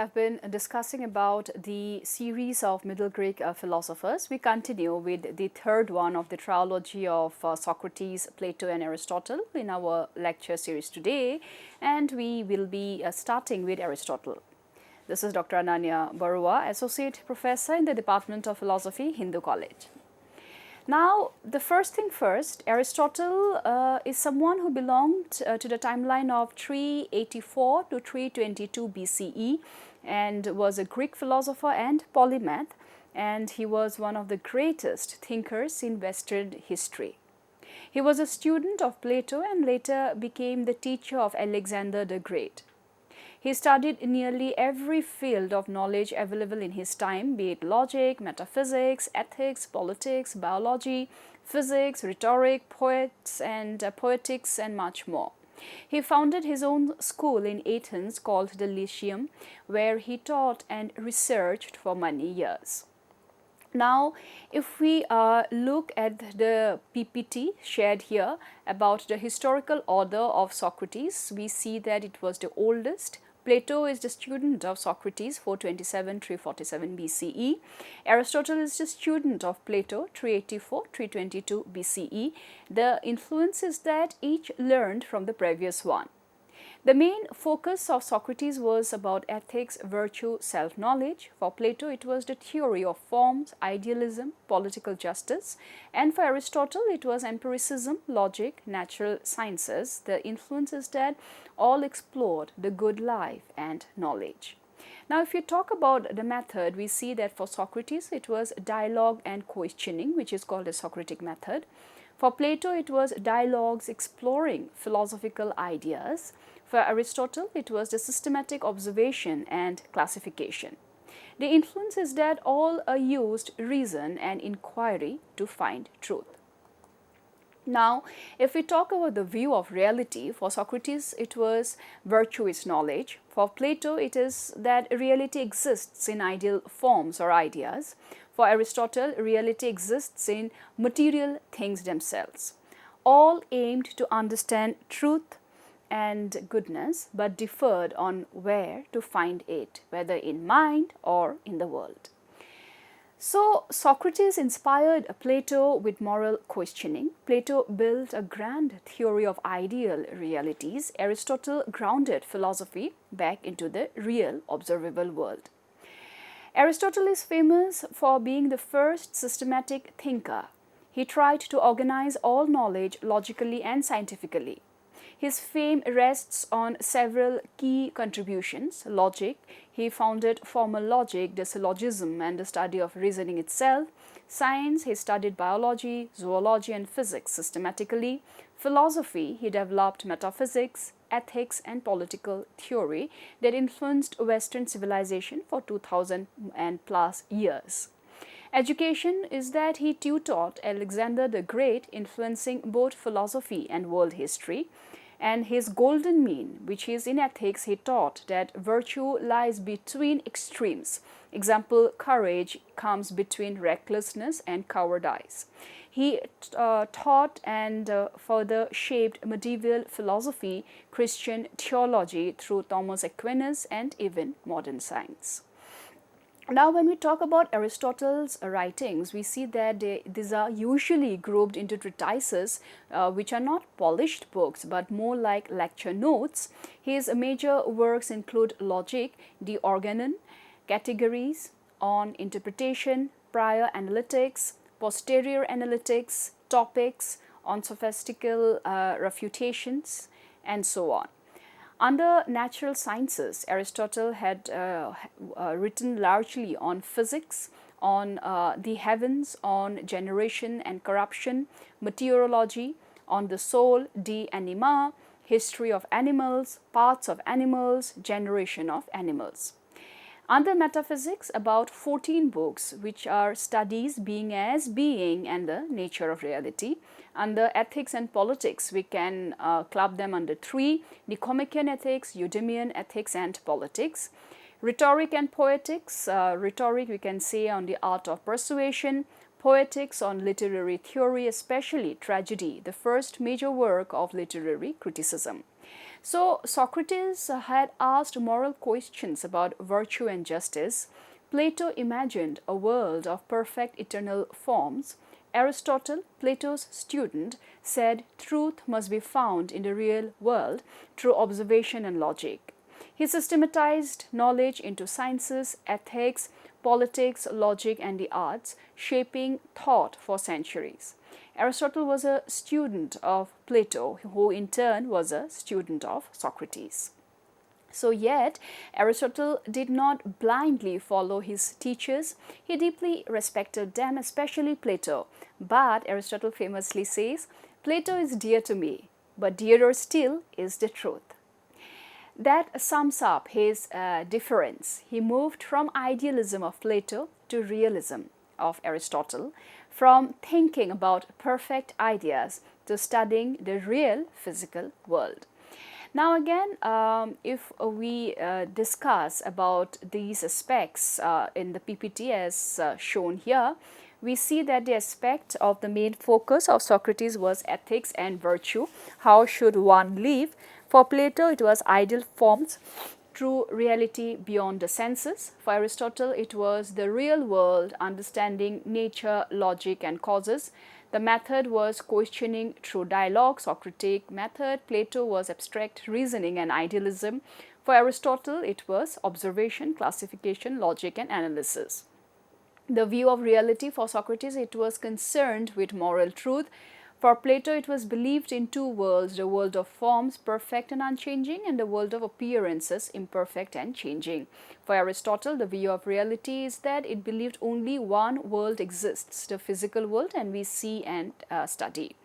have been discussing about the series of Middle Greek philosophers. We continue with the third one of the trilogy of Socrates, Plato and Aristotle in our lecture series today, and we will be starting with Aristotle. This is Dr. Ananya Barua, Associate Professor in the Department of Philosophy, Hindu College. Now, the first thing first, Aristotle is someone who belonged to the timeline of 384 to 322 BCE and was a Greek philosopher and polymath, and he was one of the greatest thinkers in Western history. He was a student of Plato and later became the teacher of Alexander the Great. He studied nearly every field of knowledge available in his time, be it logic, metaphysics, ethics, politics, biology, physics, rhetoric, poetics, and much more. He founded his own school in Athens called the Lyceum, where he taught and researched for many years. Now, if we look at the PPT shared here about the historical order of Socrates, we see that it was the oldest. Plato is the student of Socrates, 427–347 BCE. Aristotle is the student of Plato, 384–322 BCE. The influence is that each learned from the previous one. The main focus of Socrates was about ethics, virtue, self-knowledge. For Plato, it was the theory of forms, idealism, political justice. And for Aristotle, it was empiricism, logic, natural sciences. The influences that all explored the good life and knowledge. Now, if you talk about the method, we see that for Socrates, it was dialogue and questioning, which is called the Socratic method. For Plato, it was dialogues exploring philosophical ideas. For Aristotle, it was the systematic observation and classification. The influence is that all used reason and inquiry to find truth. Now, if we talk about the view of reality, for Socrates, it was virtue is knowledge. For Plato, it is that reality exists in ideal forms or ideas. For Aristotle, reality exists in material things themselves. All aimed to understand truth and goodness, but differed on where to find it, whether in mind or in the world. So, Socrates inspired Plato with moral questioning. Plato built a grand theory of ideal realities. Aristotle grounded philosophy back into the real observable world. Aristotle is famous for being the first systematic thinker. He tried to organize all knowledge logically and scientifically. His fame rests on several key contributions. Logic, he founded formal logic, the syllogism and the study of reasoning itself. Science, he studied biology, zoology and physics systematically. Philosophy, he developed metaphysics, ethics and political theory that influenced Western civilization for 2000 and plus years. Education is that he tutored Alexander the Great, influencing both philosophy and world history. And his golden mean, which is in ethics, he taught that virtue lies between extremes. Example, courage comes between recklessness and cowardice. He taught and further shaped medieval philosophy, Christian theology through Thomas Aquinas and even modern science. Now, when we talk about Aristotle's writings, we see that these are usually grouped into treatises, which are not polished books, but more like lecture notes. His major works include Logic, De Organon, Categories, On Interpretation, Prior Analytics, Posterior Analytics, Topics, On Sophistical Refutations, and so on. Under natural sciences, Aristotle had written largely on physics, on the heavens, on generation and corruption, meteorology, on the soul, De Anima, history of animals, parts of animals, generation of animals. Under metaphysics, about 14 books, which are studies being as being and the nature of reality. Under ethics and politics, we can club them under 3, Nicomachean ethics, Eudemian ethics and politics. Rhetoric and poetics, rhetoric we can say on the art of persuasion, poetics on literary theory, especially tragedy, the first major work of literary criticism. So Socrates had asked moral questions about virtue and justice. Plato imagined a world of perfect eternal forms. Aristotle, Plato's student, said truth must be found in the real world through observation and logic. He systematized knowledge into sciences, ethics, politics, logic, and the arts, shaping thought for centuries. Aristotle was a student of Plato, who in turn was a student of Socrates. So, yet, Aristotle did not blindly follow his teachers. He deeply respected them, especially Plato. But Aristotle famously says, Plato is dear to me, but dearer still is the truth. That sums up his difference. He moved from idealism of Plato to realism of Aristotle, from thinking about perfect ideas to studying the real physical world. Now again, if we discuss about these aspects in the PPT as shown here, we see that the aspect of the main focus of Socrates was ethics and virtue. How should one live? For Plato, it was ideal forms, true reality beyond the senses. For Aristotle, it was the real world, understanding nature, logic, and causes. The method was questioning through dialogue, Socratic method. Plato was abstract reasoning and idealism. For Aristotle, it was observation, classification, logic, and analysis. The view of reality for Socrates, it was concerned with moral truth. For Plato, it was believed in two worlds, the world of forms, perfect and unchanging, and the world of appearances, imperfect and changing. For Aristotle, the view of reality is that it believed only one world exists, the physical world, and we see and study.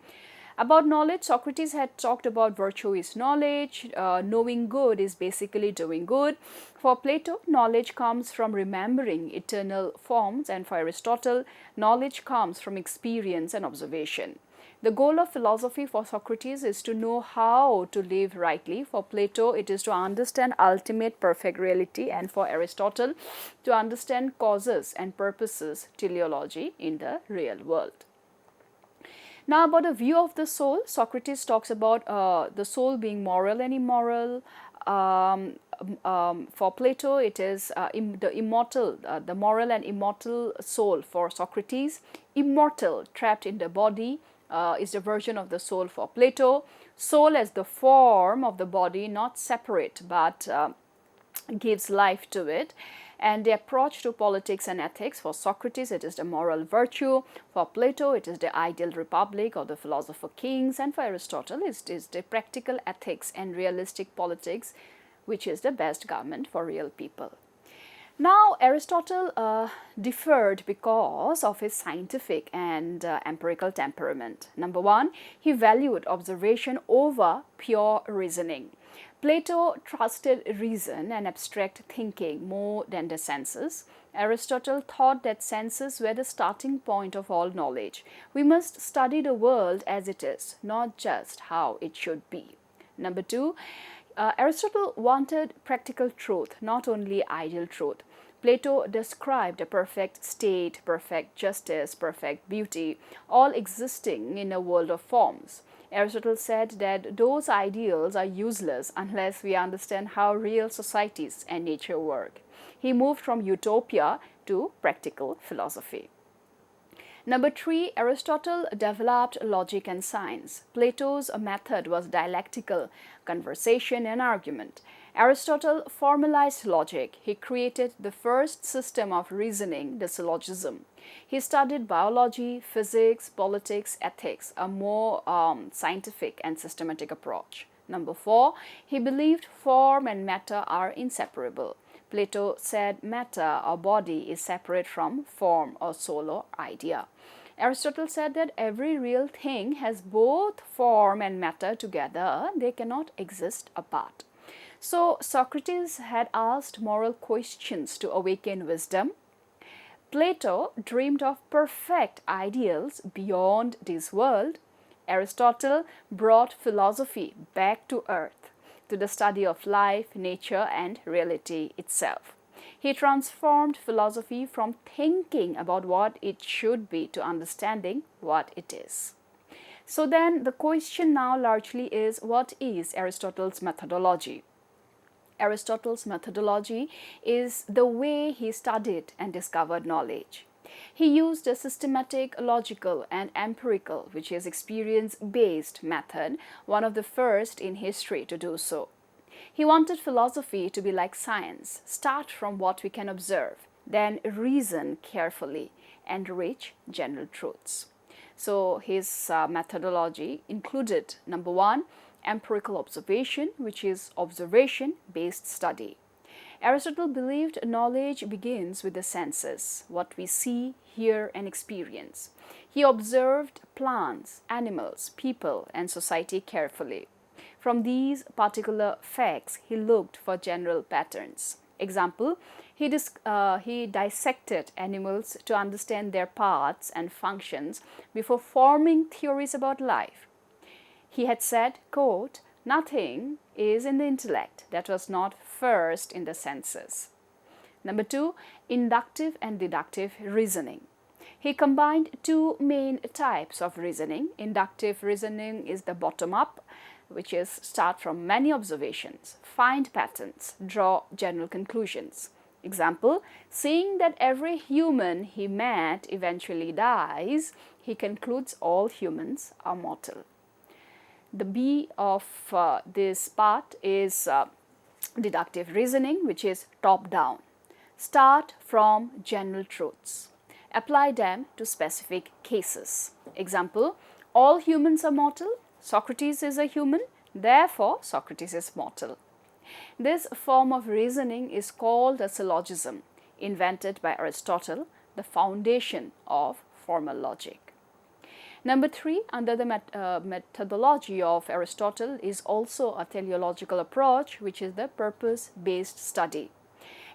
About knowledge, Socrates had talked about virtue is knowledge, knowing good is basically doing good. For Plato, knowledge comes from remembering eternal forms, and for Aristotle, knowledge comes from experience and observation. The goal of philosophy for Socrates is to know how to live rightly. For Plato, it is to understand ultimate perfect reality, and for Aristotle, to understand causes and purposes, teleology, in the real world. Now, about the view of the soul, Socrates talks about the soul being moral and immoral. For Plato, it is the immortal, the moral and immortal soul for Socrates. Immortal, trapped in the body, is the version of the soul for Plato. Soul as the form of the body, not separate, but gives life to it. And the approach to politics and ethics, for Socrates, it is the moral virtue. For Plato, it is the ideal republic or the philosopher kings. And for Aristotle, it is the practical ethics and realistic politics, which is the best government for real people. Now, Aristotle differed because of his scientific and empirical temperament. Number one, he valued observation over pure reasoning. Plato trusted reason and abstract thinking more than the senses. Aristotle thought that senses were the starting point of all knowledge. We must study the world as it is, not just how it should be. Number two, Aristotle wanted practical truth, not only ideal truth. Plato described a perfect state, perfect justice, perfect beauty, all existing in a world of forms. Aristotle said that those ideals are useless unless we understand how real societies and nature work. He moved from utopia to practical philosophy. Number three, Aristotle developed logic and science. Plato's method was dialectical, conversation and argument. Aristotle formalized logic. He created the first system of reasoning, the syllogism. He studied biology, physics, politics, ethics, a more scientific and systematic approach. Number four, he believed form and matter are inseparable. Plato said matter or body is separate from form or soul or idea. Aristotle said that every real thing has both form and matter together. They cannot exist apart. So Socrates had asked moral questions to awaken wisdom. Plato dreamed of perfect ideals beyond this world. Aristotle brought philosophy back to earth, to the study of life, nature, and reality itself. He transformed philosophy from thinking about what it should be to understanding what it is. So then the question now largely is, what is Aristotle's methodology? Aristotle's methodology is the way he studied and discovered knowledge. He used a systematic, logical, and empirical, which is experience-based method, one of the first in history to do so. He wanted philosophy to be like science, start from what we can observe, then reason carefully and reach general truths. So his methodology included, number one, empirical observation, which is observation-based study. Aristotle believed knowledge begins with the senses, what we see, hear, and experience. He observed plants, animals, people, and society carefully. From these particular facts, he looked for general patterns. Example, he dissected animals to understand their parts and functions before forming theories about life. He had said, quote, "Nothing is in the intellect that was not first in the senses." Number two, inductive and deductive reasoning. He combined two main types of reasoning. Inductive reasoning is the bottom-up, which is start from many observations, find patterns, draw general conclusions. Example, seeing that every human he met eventually dies, he concludes all humans are mortal. The B of this part is deductive reasoning, which is top-down. Start from general truths. Apply them to specific cases. Example, all humans are mortal. Socrates is a human, therefore Socrates is mortal. This form of reasoning is called a syllogism, invented by Aristotle, the foundation of formal logic. Number three, under the methodology of Aristotle is also a teleological approach, which is the purpose-based study.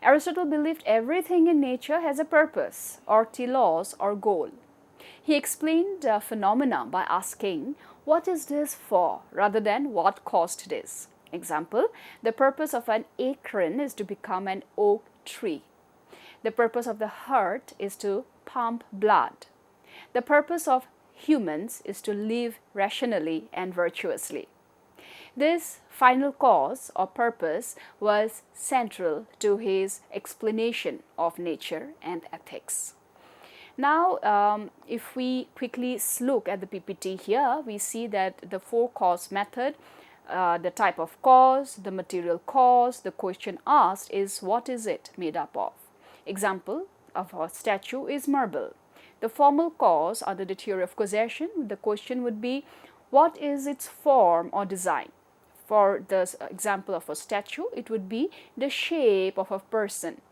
Aristotle believed everything in nature has a purpose, or telos, or goal. He explained phenomena by asking, what is this for, rather than what caused this. Example, the purpose of an acorn is to become an oak tree. The purpose of the heart is to pump blood. The purpose of humans is to live rationally and virtuously. This final cause or purpose was central to his explanation of nature and ethics. Now, if we quickly look at the PPT here, we see that the four-cause method, the type of cause, the material cause, the question asked is what is it made up of. Example of a statue is marble. The formal cause under the theory of causation, the question would be, what is its form or design? For the example of a statue, it would be the shape of a person.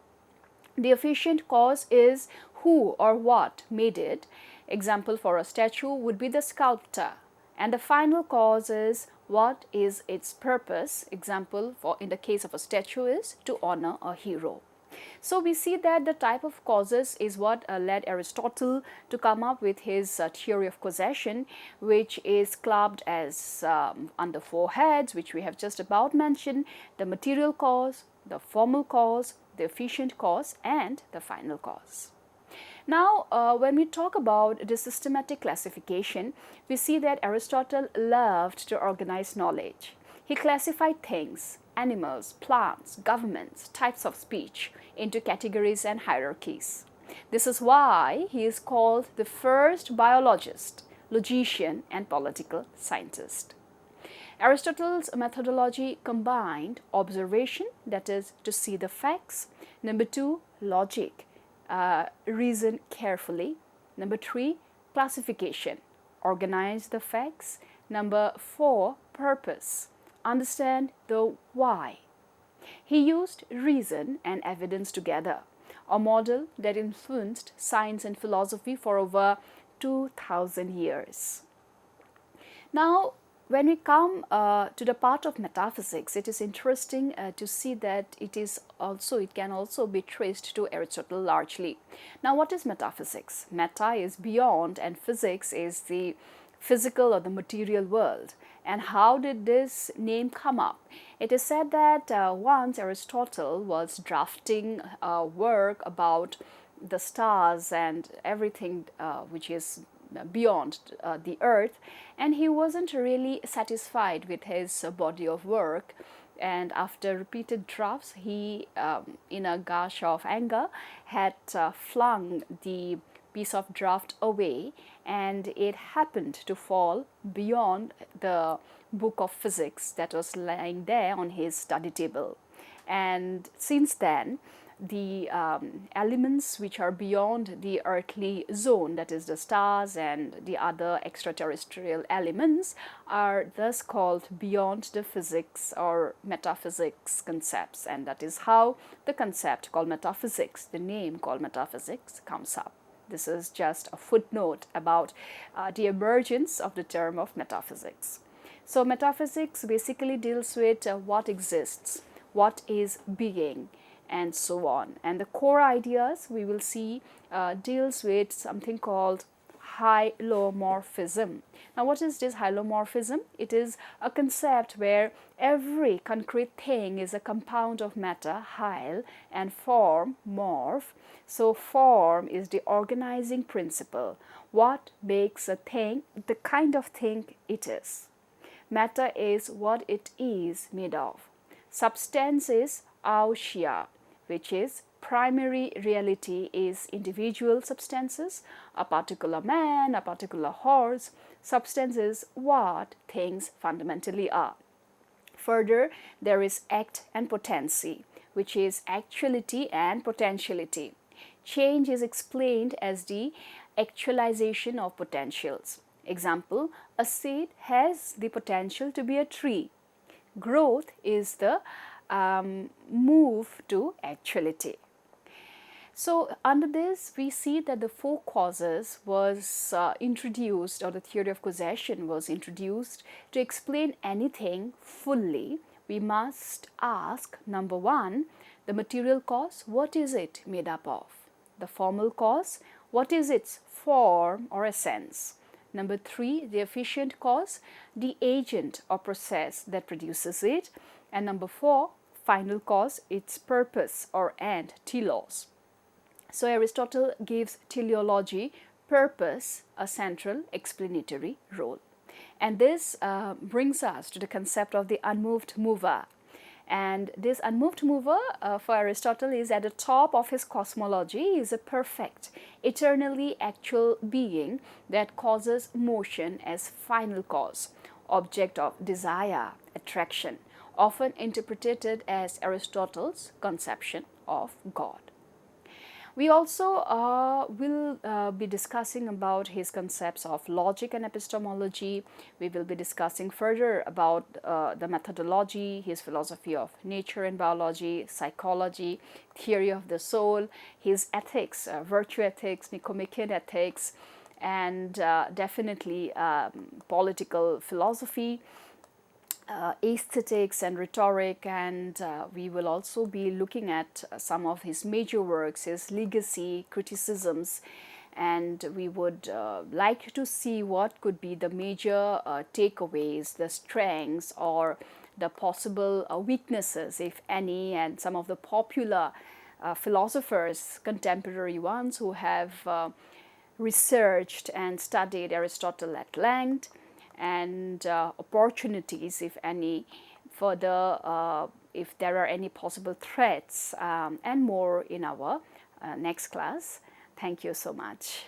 The efficient cause is who or what made it. Example for a statue would be the sculptor. And the final cause is what is its purpose. Example for in the case of a statue is to honor a hero. So we see that the type of causes is what led Aristotle to come up with his theory of causation, which is clubbed as under four heads, which we have just about mentioned: the material cause, the formal cause, the efficient cause, and the final cause. Now, when we talk about the systematic classification, we see that Aristotle loved to organize knowledge. He classified things, animals, plants, governments, types of speech into categories and hierarchies. This is why he is called the first biologist, logician, and political scientist. Aristotle's methodology combined observation, that is to see the facts. Number two, logic, reason carefully. Number three, classification, organize the facts. Number four, purpose, understand the why. He used reason and evidence together, a model that influenced science and philosophy for over 2000 years. Now, when we come to the part of metaphysics, it is interesting to see that it can also be traced to Aristotle largely. Now, what is metaphysics? Meta is beyond and physics is the physical or the material world. And how did this name come up? It is said that once Aristotle was drafting a work about the stars and everything which is beyond the earth, and he wasn't really satisfied with his body of work. And after repeated drafts, he, in a gush of anger, had flung the piece of draft away, and it happened to fall beyond the book of physics that was lying there on his study table. And since then, the elements which are beyond the earthly zone, that is the stars and the other extraterrestrial elements, are thus called beyond the physics or metaphysics concepts, and that is how the concept called metaphysics, the name called metaphysics, comes up. This is just a footnote about the emergence of the term of metaphysics. So metaphysics basically deals with what exists, what is being, and so on. And the core ideas we will see deals with something called hylomorphism. Now, what is this hylomorphism? It is a concept where every concrete thing is a compound of matter, hyl, and form, morph. So form is the organizing principle, what makes a thing the kind of thing it is. Matter is what it is made of. Substance is ousia, which is primary reality is individual substances, a particular man, a particular horse. Substance is what things fundamentally are. Further, there is act and potency, which is actuality and potentiality. Change is explained as the actualization of potentials. Example, a seed has the potential to be a tree. Growth is the move to actuality. So under this, we see that the four causes was introduced, or the theory of causation was introduced. To explain anything fully, we must ask, number one, the material cause, what is it made up of? The formal cause, what is its form or essence? Number three, the efficient cause, the agent or process that produces it. And number four, final cause, its purpose or end, telos. So Aristotle gives teleology, purpose, a central explanatory role. And this brings us to the concept of the unmoved mover. And this unmoved mover for Aristotle is at the top of his cosmology, is a perfect, eternally actual being that causes motion as final cause, object of desire, attraction, often interpreted as Aristotle's conception of God. We also will be discussing about his concepts of logic and epistemology. We will be discussing further about the methodology, his philosophy of nature and biology, psychology, theory of the soul, his ethics, virtue ethics, Nicomachean ethics, and definitely political philosophy, aesthetics and rhetoric, and we will also be looking at some of his major works, his legacy, criticisms, and we would like to see what could be the major takeaways, the strengths or the possible weaknesses, if any, and some of the popular philosophers, contemporary ones who have researched and studied Aristotle at length, and opportunities, if any, further, if there are any possible threats, and more in our next class. Thank you so much.